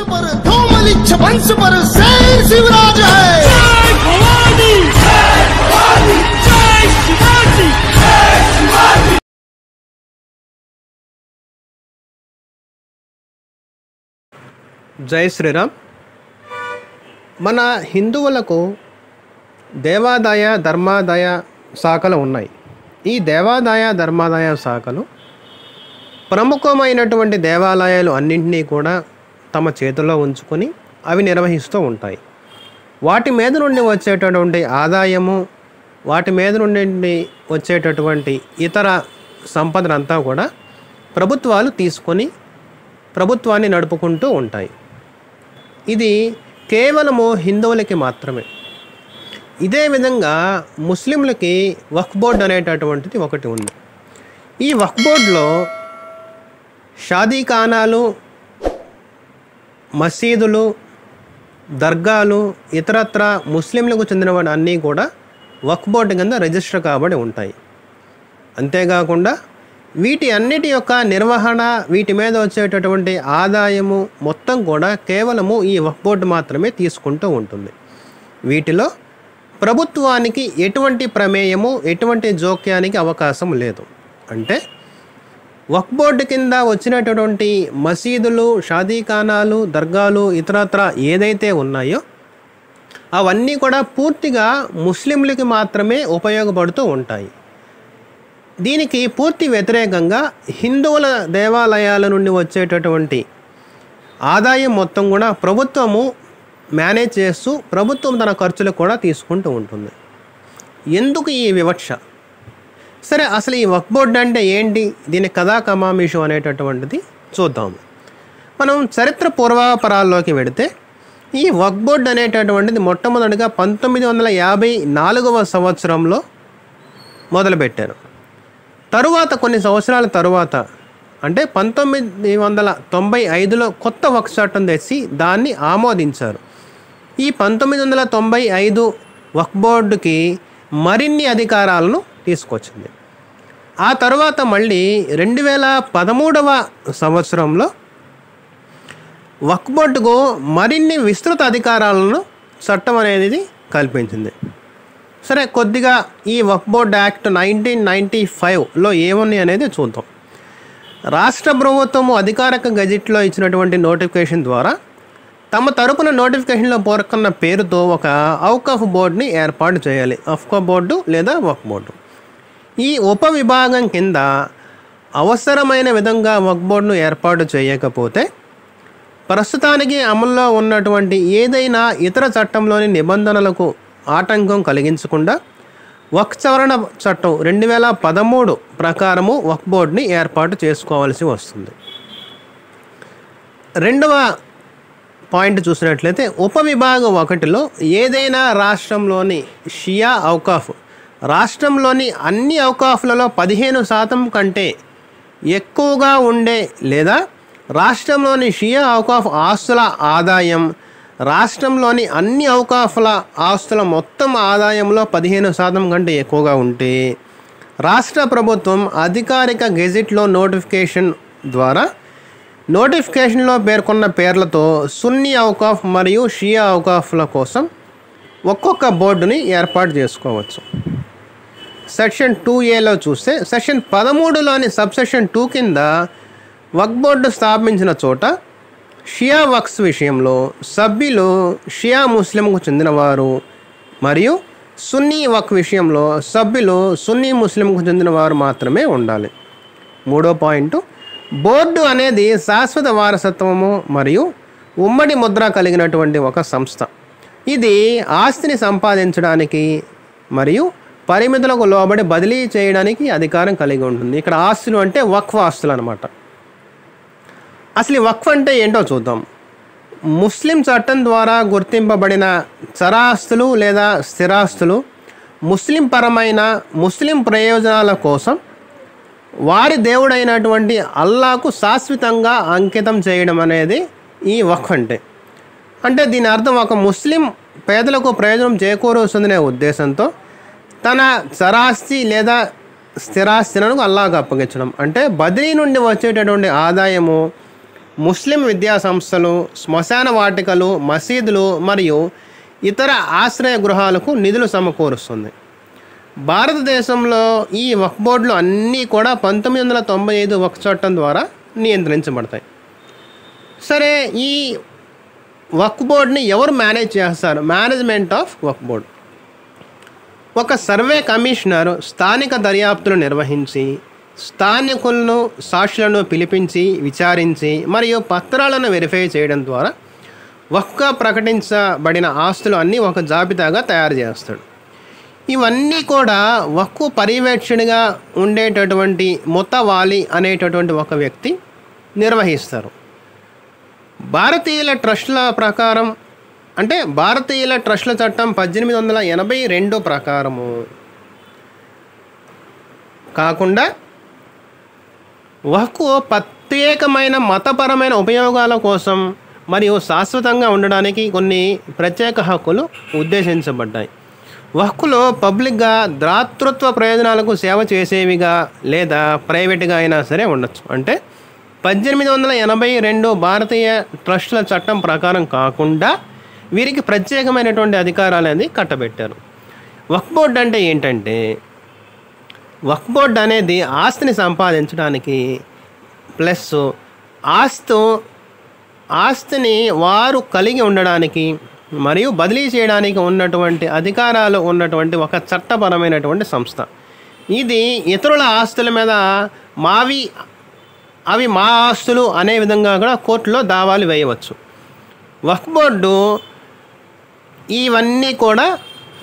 पर धूमलिच्छ वंश पर शेर शिवराज है। जय भवानी, जय भवानी, जय शिवाजी, जय शिवाजी। జై శ్రీరామ్. మన హిందువులకు దేవాదాయ ధర్మాదాయ శాఖలు ఉన్నాయి. ఈ దేవాదాయ ధర్మాదాయ శాఖలు ప్రముఖమైనటువంటి దేవాలయాలు అన్నింటినీ కూడా తమ చేతుల్లో ఉంచుకొని అవి నిర్వహిస్తూ ఉంటాయి. వాటి మీద నుండి వచ్చేటటువంటి ఆదాయము, వాటి మీద నుండి వచ్చేటటువంటి ఇతర సంపదనంతా కూడా ప్రభుత్వాలు తీసుకొని ప్రభుత్వాన్ని నడుపుకుంటూ ఉంటాయి. ఇది కేవలము హిందువులకి మాత్రమే. ఇదే విధంగా ముస్లింలకి వక్ఫ్ బోర్డు అనేటటువంటిది ఒకటి ఉంది. ఈ వక్ఫ్ బోర్డులో షాదీఖానాలు, మసీదులు, దర్గాలు, ఇతరత్ర ముస్లింలకు చెందినవాడు అన్నీ కూడా వక్ఫ్ బోర్డు కింద రిజిస్టర్ కాబడి ఉంటాయి. అంతేకాకుండా వీటి అన్నిటి యొక్క నిర్వహణ, వీటి మీద వచ్చేటటువంటి ఆదాయము మొత్తం కూడా కేవలము ఈ వక్ఫ్ బోర్డు మాత్రమే తీసుకుంటూ ఉంటుంది. వీటిలో ప్రభుత్వానికి ఎటువంటి ప్రమేయము, ఎటువంటి జోక్యానికి అవకాశం లేదు. అంటే వక్ఫ్ బోర్డు కింద వచ్చినటువంటి మసీదులు, షాదీఖానాలు, దర్గాలు, ఇతరత్ర ఏదైతే ఉన్నాయో అవన్నీ కూడా పూర్తిగా ముస్లింలకి మాత్రమే ఉపయోగపడుతూ ఉంటాయి. దీనికి పూర్తి వ్యతిరేకంగా హిందువుల దేవాలయాల నుండి వచ్చేటటువంటి ఆదాయం మొత్తం కూడా ప్రభుత్వము మేనేజ్ చేస్తూ ప్రభుత్వం తన ఖర్చులు కూడా తీసుకుంటూ ఉంటుంది. ఎందుకు ఈ వివక్ష? సరే, అసలు ఈ వక్ఫ్ బోర్డు అంటే ఏంటి, దీని కథా కమామిషు అనేటటువంటిది చూద్దాము. మనం చరిత్ర పూర్వాపరాల్లోకి వెడితే ఈ వక్ఫ్ బోర్డు అనేటటువంటిది మొట్టమొదటిగా 1954వ సంవత్సరంలో మొదలుపెట్టారు. తరువాత కొన్ని సంవత్సరాల తరువాత అంటే 1995లో కొత్త వక్ఫ్ చట్టం తెచ్చి దాన్ని ఆమోదించారు. ఈ 1995 వక్ఫ్ బోర్డుకి మరిన్ని అధికారాలను తీసుకొచ్చింది. ఆ తర్వాత మళ్ళీ 2013వ సంవత్సరంలో వక్ఫ్ బోర్డుకు మరిన్ని విస్తృత అధికారాలను చట్టం అనేది కల్పించింది. సరే, కొద్దిగా ఈ వక్ఫ్ బోర్డ్ యాక్ట్ 1995లో ఏమున్నాయి అనేది చూద్దాం. రాష్ట్ర ప్రభుత్వము అధికారిక గెజిట్లో ఇచ్చినటువంటి నోటిఫికేషన్ ద్వారా తమ తరపున నోటిఫికేషన్లో పేర్కొన్న పేరుతో ఒక ఔకఫ్ బోర్డుని ఏర్పాటు చేయాలి. ఔకఫ్ బోర్డు లేదా వక్ఫ్ బోర్డు. ఈ ఉపవిభాగం కింద అవసరమైన విధంగా వక్ఫ్ బోర్డును ఏర్పాటు చేయకపోతే ప్రస్తుతానికి అమల్లో ఉన్నటువంటి ఏదైనా ఇతర చట్టంలోని నిబంధనలకు ఆటంకం కలిగించకుండా వక్ఫ్ సవరణ చట్టం 2013 ప్రకారము వక్ఫ్ బోర్డుని ఏర్పాటు చేసుకోవాల్సి వస్తుంది. రెండవ పాయింట్ చూసినట్లయితే ఉపవిభాగం 1లో ఏదైనా రాష్ట్రంలోని షియా ఔకాఫ్ రాష్ట్రంలోని అన్ని ఔకాఫ్లలో 15% కంటే ఎక్కువగా ఉండే లేదా రాష్ట్రంలోని షియా ఔకాఫ్ ఆస్తుల ఆదాయం రాష్ట్రంలోని అన్ని ఔకాఫ్ల ఆస్తుల మొత్తం ఆదాయంలో 15% కంటే ఎక్కువగా ఉంటే రాష్ట్ర ప్రభుత్వం అధికారిక గెజిట్లో నోటిఫికేషన్ ద్వారా నోటిఫికేషన్లో పేర్కొన్న పేర్లతో సున్నీ ఔకాఫ్ మరియు షియా ఔకాఫ్ల కోసం ఒక్కొక్క బోర్డుని ఏర్పాటు చేసుకోవచ్చు. సెక్షన్ 2A చూస్తే సెక్షన్ 13లోని సబ్సెక్షన్ 2 కింద వక్ఫ్ బోర్డు స్థాపించిన చోట షియా వక్ఫ్ విషయంలో సభ్యులు షియా ముస్లింకు చెందినవారు మరియు సున్నీ వక్ఫ్ విషయంలో సభ్యులు సున్నీ ముస్లింకు చెందినవారు మాత్రమే ఉండాలి. మూడో పాయింట్, బోర్డు అనేది శాశ్వత వారసత్వము మరియు ఉమ్మడి ముద్ర కలిగినటువంటి ఒక సంస్థ. ఇది ఆస్తిని సంపాదించడానికి మరియు పరిమితులకు లోబడి బదిలీ చేయడానికి అధికారం కలిగి ఉంటుంది. ఇక్కడ ఆస్తులు అంటే వక్ఫ్ ఆస్తులు అన్నమాట. అసలు ఈ వక్ఫ్ అంటే ఏంటో చూద్దాం. ముస్లిం చట్టం ద్వారా గుర్తింపబడిన చరాస్తులు లేదా స్థిరాస్తులు ముస్లిం పరమైన ముస్లిం ప్రయోజనాల కోసం వారి దేవుడైనటువంటి అల్లాకు శాశ్వతంగా అంకితం చేయడం అనేది ఈ వక్ఫ్ అంటే దీని అర్థం ఒక ముస్లిం పేదలకు ప్రయోజనం చేకూరుస్తుందనే ఉద్దేశంతో తన చరాస్తి లేదా స్థిరాస్తిలను అల్లాకు అప్పగించడం. అంటే బదిలీ నుండి వచ్చేటటువంటి ఆదాయము ముస్లిం విద్యా సంస్థలు, శ్మశాన వాటికలు, మసీదులు మరియు ఇతర ఆశ్రయ గృహాలకు నిధులు సమకూరుస్తుంది. భారతదేశంలో ఈ వక్ఫ్ బోర్డులు అన్నీ కూడా 1995 వక్ఫ్ చట్టం ద్వారా నియంత్రించబడతాయి. సరే, ఈ వక్ఫ్ బోర్డుని ఎవరు మేనేజ్ చేస్తారు? Management of Waqf board. ఒక సర్వే కమిషనర్ స్థానిక దర్యాప్తులు నిర్వహించి స్థానికులను, సాక్షులను పిలిపించి విచారించి మరియు పత్రాలను వెరిఫై చేయడం ద్వారా వక్ఫ్గా ప్రకటించబడిన ఆస్తులు అన్నీ ఒక జాబితాగా తయారు చేస్తాడు. ఇవన్నీ కూడా వక్ఫ్ పర్యవేక్షణగా ఉండేటటువంటి ముతవాలి అనేటటువంటి ఒక వ్యక్తి నిర్వహిస్తారు. భారతీయుల ట్రస్టుల ప్రకారం, అంటే భారతీయుల ట్రస్టుల చట్టం 1882 ప్రకారము కాకుండా వక్ఫ్ ప్రత్యేకమైన మతపరమైన ఉపయోగాల కోసం మరియు శాశ్వతంగా ఉండడానికి కొన్ని ప్రత్యేక హక్కులు ఉద్దేశించబడ్డాయి. వక్ఫ్లో పబ్లిక్గా దాతృత్వ ప్రయోజనాలకు సేవ చేసేవిగా లేదా ప్రైవేట్గా అయినా సరే ఉండొచ్చు. అంటే 1882 భారతీయ ట్రస్టుల చట్టం ప్రకారం కాకుండా వీరికి ప్రత్యేకమైనటువంటి అధికారాలు అనేది కట్టబెట్టారు. వక్ఫ్ బోర్డు అంటే ఏంటంటే, వక్ఫ్ బోర్డు అనేది ఆస్తిని సంపాదించడానికి ప్లస్ ఆస్తిని వారు కలిగి ఉండడానికి మరియు బదిలీ చేయడానికి ఉన్నటువంటి అధికారాలు ఉన్నటువంటి ఒక చట్టపరమైనటువంటి సంస్థ. ఇది ఇతరుల ఆస్తుల మీద అవి మా ఆస్తులు అనే విధంగా కూడా కోర్టులో దావాలు వేయవచ్చు. వక్ఫ్ బోర్డు ఇవన్నీ కూడా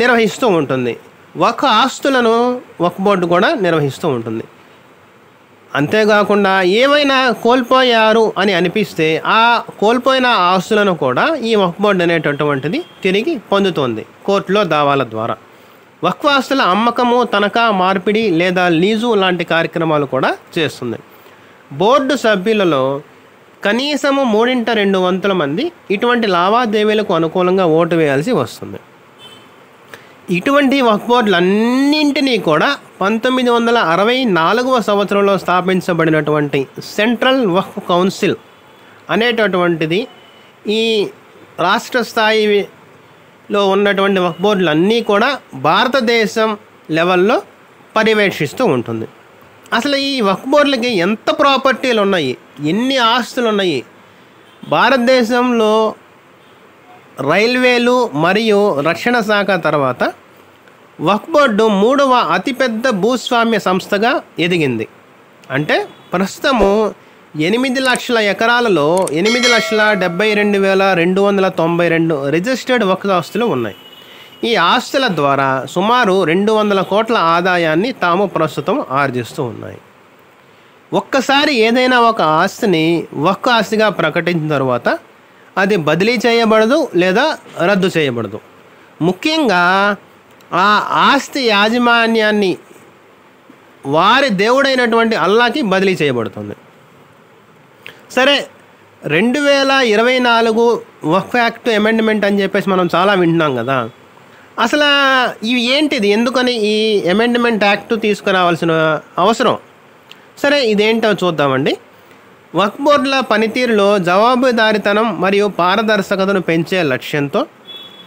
నిర్వహిస్తూ ఉంటుంది. వక్ఫ్ ఆస్తులను వక్ఫ్ బోర్డు కూడా నిర్వహిస్తూ ఉంటుంది. అంతేకాకుండా ఏమైనా కోల్పోయారు అని అనిపిస్తే ఆ కోల్పోయిన ఆస్తులను కూడా ఈ వక్ఫ్ బోర్డు అనేటటువంటిది తిరిగి పొందుతుంది కోర్టులో దావాల ద్వారా. వక్ఫ్ ఆస్తుల అమ్మకము, తనఖా, మార్పిడి లేదా లీజు లాంటి కార్యక్రమాలు కూడా చేస్తుంది. బోర్డు సభ్యులలో కనీసము 3/2 మంది ఇటువంటి లావాదేవీలకు అనుకూలంగా ఓటు వేయాల్సి వస్తుంది. ఇటువంటి వక్ఫ్ బోర్డులన్నింటినీ కూడా 1964 సంవత్సరంలో స్థాపించబడినటువంటి సెంట్రల్ వక్ఫ్ కౌన్సిల్ అనేటటువంటిది ఈ రాష్ట్ర స్థాయిలో ఉన్నటువంటి వక్ఫ్ బోర్డులన్నీ కూడా భారతదేశం లెవెల్లో పర్యవేక్షిస్తూ ఉంటుంది. అసలు ఈ వక్ఫ్ బోర్డులకి ఎంత ప్రాపర్టీలు ఉన్నాయి, ఎన్ని ఆస్తులు ఉన్నాయి? భారతదేశంలో రైల్వేలు మరియు రక్షణ శాఖ తర్వాత వక్ఫ్ బోర్డు 3వ అతిపెద్ద భూస్వామ్య సంస్థగా ఎదిగింది. అంటే ప్రస్తుతము 8 లక్షల ఎకరాలలో 8,72,292 రిజిస్టర్డ్ వక్ఫ్ ఆస్తులు ఉన్నాయి. ఈ ఆస్తుల ద్వారా సుమారు 200 కోట్ల ఆదాయాన్ని తాము ప్రస్తుతం ఆర్జిస్తూ ఉన్నాయి. ఒక్కసారి ఏదైనా ఒక ఆస్తిని వక్ఫ్ ఆస్తిగా ప్రకటించిన తర్వాత అది బదిలీ చేయబడదు లేదా రద్దు చేయబడదు. ముఖ్యంగా ఆ ఆస్తి యాజమాన్యాన్ని వారి దేవుడైనటువంటి అల్లాకి బదిలీ చేయబడుతుంది. సరే, 2024 వక్ఫ్ యాక్ట్ అమెండ్మెంట్ అని చెప్పేసి మనం చాలా వింటున్నాం కదా. అసలు ఇవి ఏంటిది? ఎందుకని ఈ అమెండ్మెంట్ యాక్ట్ తీసుకురావాల్సిన అవసరం? సరే, ఇదేంటో చూద్దామండి. వక్ఫ్ బోర్డుల పనితీరులో జవాబుదారీతనం మరియు పారదర్శకతను పెంచే లక్ష్యంతో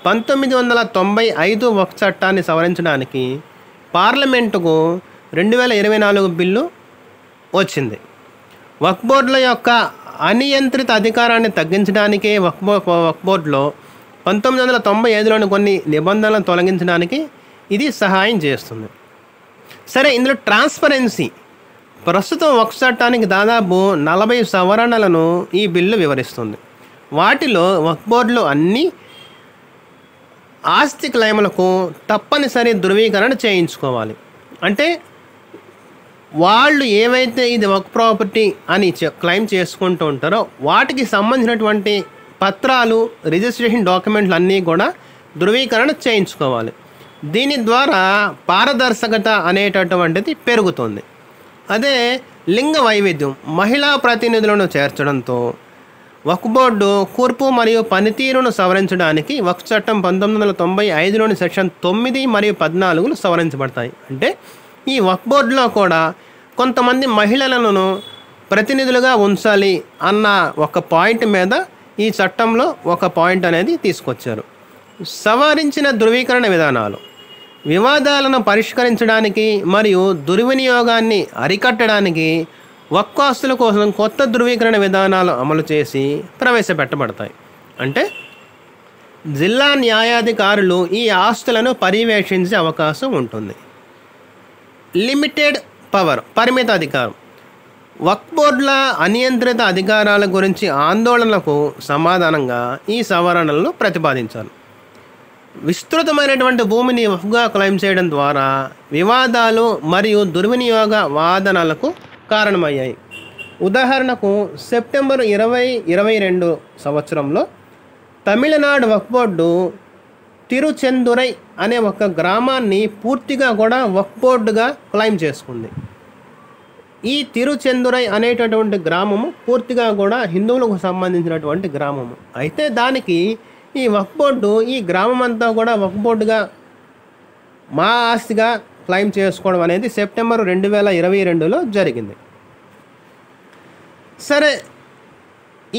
1995 వక్ఫ్ చట్టాన్ని సవరించడానికి పార్లమెంటుకు 2024 బిల్లు వచ్చింది. వక్ఫ్ బోర్డుల యొక్క అనియంత్రిత అధికారాన్ని తగ్గించడానికే వక్ఫ్ బోర్డులో 1995లోని కొన్ని నిబంధనలను తొలగించడానికి ఇది సహాయం చేస్తుంది. సరే, ఇందులో ట్రాన్స్పరెన్సీ, ప్రస్తుతం వక్ఫ్ చట్టానికి దాదాపు 40 సవరణలను ఈ బిల్లు వివరిస్తుంది. వాటిలో వక్ఫ్ బోర్డులు అన్ని ఆస్తి క్లెయిములకు తప్పనిసరి ధృవీకరణ చేయించుకోవాలి. అంటే వాళ్ళు ఏవైతే ఇది వక్ఫ్ ప్రాపర్టీ అని క్లెయిమ్ చేసుకుంటూ ఉంటారో వాటికి సంబంధించినటువంటి పత్రాలు, రిజిస్ట్రేషన్ డాక్యుమెంట్లు అన్నీ కూడా ధృవీకరణ చేయించుకోవాలి. దీని ద్వారా పారదర్శకత అనేటటువంటిది పెరుగుతుంది. అదే లింగ వైవిధ్యం, మహిళా ప్రతినిధులను చేర్చడంతో వక్ఫ్ బోర్డు కూర్పు మరియు పనితీరును సవరించడానికి వక్ఫ్ చట్టం 1995లోని సెక్షన్ 9 మరియు 14 సవరించబడతాయి. అంటే ఈ వక్ఫ్ బోర్డులో కూడా కొంతమంది మహిళలను ప్రతినిధులుగా ఉంచాలి అన్న ఒక పాయింట్ మీద ఈ చట్టంలో ఒక పాయింట్ అనేది తీసుకొచ్చారు. సవరించిన ధృవీకరణ విధానాలు వివాదాలను పరిష్కరించడానికి మరియు దుర్వినియోగాన్ని అరికట్టడానికి వక్ఫ్ ఆస్తుల కోసం కొత్త ధృవీకరణ విధానాలు అమలు చేసి ప్రవేశపెట్టబడతాయి. అంటే జిల్లా న్యాయాధికారులు ఈ ఆస్తులను పర్యవేక్షించే అవకాశం ఉంటుంది. లిమిటెడ్ పవర్ పరిమిత అధికారం వక్ఫ్ బోర్డుల అనియంత్రిత అధికారాల గురించి ఆందోళనలకు సమాధానంగా ఈ సవరణలను ప్రతిపాదించారు. విస్తృతమైనటువంటి భూమిని వక్ఫ్గా క్లెయిమ్ చేయడం ద్వారా వివాదాలు మరియు దుర్వినియోగ వాదనలకు కారణమయ్యాయి. ఉదాహరణకు సెప్టెంబర్ 2022 సంవత్సరంలో తమిళనాడు వక్ఫ్ బోర్డు తిరుచెందురై అనే ఒక గ్రామాన్ని పూర్తిగా కూడా వక్ఫ్ బోర్డుగా క్లెయిమ్ చేసుకుంది. ఈ తిరుచెందురై అనేటటువంటి గ్రామము పూర్తిగా కూడా హిందువులకు సంబంధించినటువంటి గ్రామము. అయితే దానికి ఈ వక్ఫ్ బోర్డు ఈ గ్రామం అంతా కూడా వక్ఫ్ బోర్డుగా మా ఆస్తిగా క్లెయిమ్ చేసుకోవడం అనేది సెప్టెంబర్ 2022లో జరిగింది. సరే,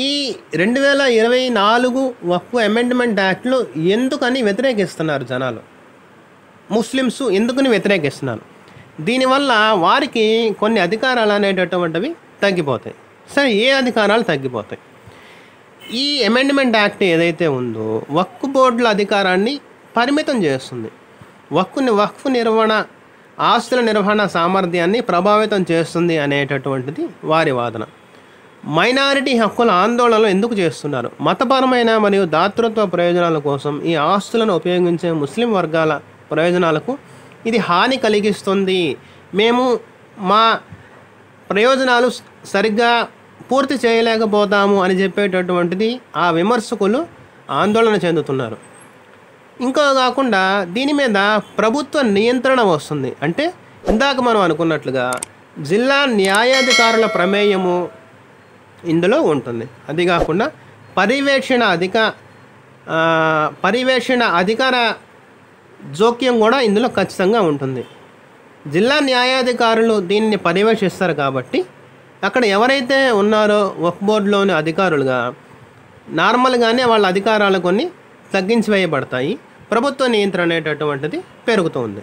ఈ 2024 వక్ఫ్ అమెండ్మెంట్ యాక్ట్లు ఎందుకని వ్యతిరేకిస్తున్నారు జనాలు, ముస్లిమ్స్ ఎందుకని వ్యతిరేకిస్తున్నారు? దీనివల్ల వారికి కొన్ని అధికారాలు అనేటటువంటివి తగ్గిపోతాయి. సరే, ఏ అధికారాలు తగ్గిపోతాయి? ఈ అమెండ్మెంట్ యాక్ట్ ఏదైతే ఉందో వక్ఫ్ బోర్డుల అధికారాన్ని పరిమితం చేస్తుంది. వక్ఫ్ నిర్వహణ ఆస్తుల నిర్వహణ సామర్థ్యాన్ని ప్రభావితం చేస్తుంది అనేటటువంటిది వారి వాదన. మైనారిటీ హక్కుల ఆందోళనలు ఎందుకు చేస్తున్నారు? మతపరమైన మరియు దాతృత్వ ప్రయోజనాల కోసం ఈ ఆస్తులను ఉపయోగించే ముస్లిం వర్గాల ప్రయోజనాలకు ఇది హాని కలిగిస్తుంది. మేము మా ప్రయోజనాలు సరిగ్గా పూర్తి చేయలేకపోతాము అని చెప్పేటటువంటిది ఆ విమర్శకులు ఆందోళన చెందుతున్నారు. ఇంకా కాకుండా దీని మీద ప్రభుత్వ నియంత్రణ వస్తుంది. అంటే ఇందాక మనం అనుకున్నట్లుగా జిల్లా న్యాయాధికారుల ప్రమేయము ఇందులో ఉంటుంది. అది కాకుండా పర్యవేక్షణ అధికార జోక్యం కూడా ఇందులో ఖచ్చితంగా ఉంటుంది. జిల్లా న్యాయాధికారులు దీనిని పర్యవేక్షిస్తారు కాబట్టి అక్కడ ఎవరైతే ఉన్నారో వక్ఫ్ బోర్డులోని అధికారులుగా నార్మల్గానే వాళ్ళ అధికారాలు కొన్ని తగ్గించి వేయబడతాయి. ప్రభుత్వ నియంత్రణ అనేటటువంటిది పెరుగుతుంది.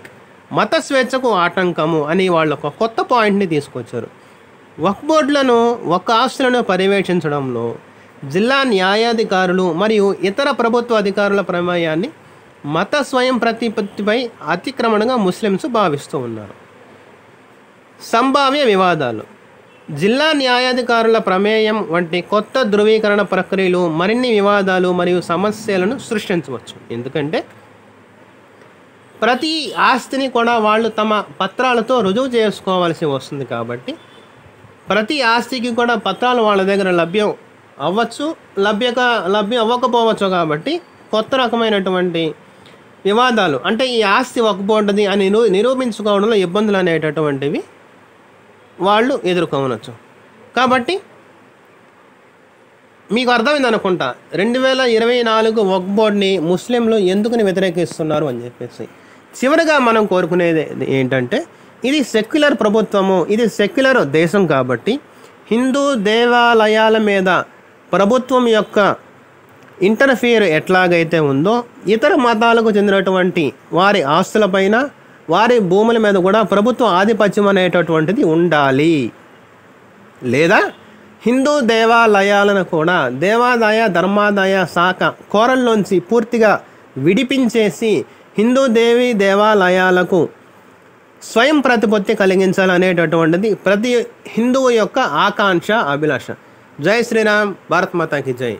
మత స్వేచ్ఛకు ఆటంకము అని వాళ్ళు ఒక కొత్త పాయింట్ని తీసుకొచ్చారు. వక్ఫ్ బోర్డులను ఆస్తులను పర్యవేక్షించడంలో జిల్లా న్యాయాధికారులు మరియు ఇతర ప్రభుత్వ అధికారుల ప్రమేయాన్ని మత స్వయం ప్రతిపత్తిపై అతిక్రమణగా ముస్లిమ్స్ భావిస్తూ ఉన్నారు. సంభావ్య వివాదాలు జిల్లా న్యాయాధికారుల ప్రమేయం వంటి కొత్త ధృవీకరణ ప్రక్రియలు మరిన్ని వివాదాలు మరియు సమస్యలను సృష్టించవచ్చు. ఎందుకంటే ప్రతి ఆస్తిని కూడా వాళ్ళు తమ పత్రాలతో రుజువు చేసుకోవాల్సి వస్తుంది. కాబట్టి ప్రతి ఆస్తికి కూడా పత్రాలు వాళ్ళ దగ్గర లభ్యం అవ్వచ్చు, లభ్యం అవ్వకపోవచ్చు. కాబట్టి కొత్త రకమైనటువంటి వివాదాలు, అంటే ఈ ఆస్తి వక్ఫ్ బోర్డుది అని నిరూపించుకోవడంలో ఇబ్బందులు అనేటటువంటివి వాళ్ళు ఎదుర్కోవచ్చు. కాబట్టి మీకు అర్థమైంది అనుకుంటా 2024 వక్ఫ్ బోర్డుని ముస్లింలు ఎందుకని వ్యతిరేకిస్తున్నారు అని చెప్పేసి. చివరిగా మనం కోరుకునేది ఏంటంటే, ఇది సెక్యులర్ ప్రభుత్వము, ఇది సెక్యులర్ దేశం. కాబట్టి హిందూ దేవాలయాల మీద ప్రభుత్వం యొక్క ఇంటర్ఫియర్ ఎట్లాగైతే ఉందో ఇతర మతాలకు చెందినటువంటి వారి ఆస్తులపైన వారి భూముల మీద కూడా ప్రభుత్వ ఆధిపత్యం అనేటటువంటిది ఉండాలి. లేదా హిందూ దేవాలయాలను కూడా దేవాదాయ ధర్మాదాయ శాఖ కోరల్లోంచి పూర్తిగా విడిపించేసి హిందూ దేవాలయాలకు స్వయం ప్రతిపత్తి కలిగించాలనేటటువంటిది ప్రతి హిందువు యొక్క ఆకాంక్ష, అభిలాష. జై శ్రీరామ్, భారత్ మాతాకి జై.